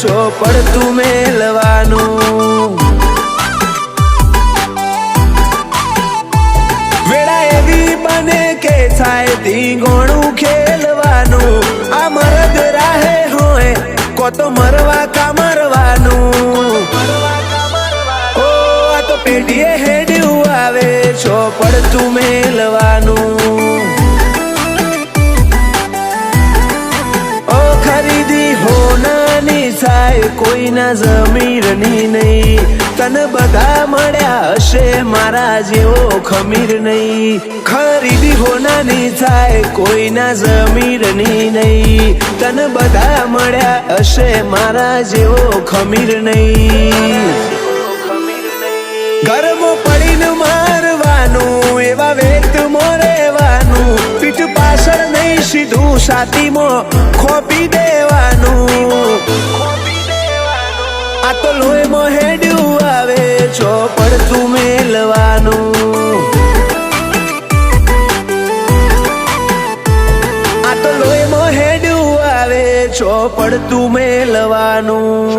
ચોપડતું મેલવાનું વેળા એવી બને કે થાય ધીંગોણું ખેલવાનું આ મરદ રાહે હોય કો તો મરવા કા મરવાનું ઓ આ તો પેઢીએ હેડ્યું આવે ચોપડતું મેલવાનું કોઈના જમીરની નહીં તને બધા મળ્યા હશે મારા જેવો ખમીર નહીં ખરીદી હોનાની થાય કોઈના જમીરની નહીં તને બધા મળ્યા હશે મારા જેવો ખમીર નહીં ઘરમાં પડીને મારવાનું એવા વેતમાં રહેવાનું પીઠ પાછળ નહીં સીધું છાતીમાં ખોપી દેવાનું આ તો લોહીમાં હેડ્યું આવે ચોપડતું મેલવાનું આ તો લોહીમાં હેડ્યું આવે ચોપડતું મેલવાનું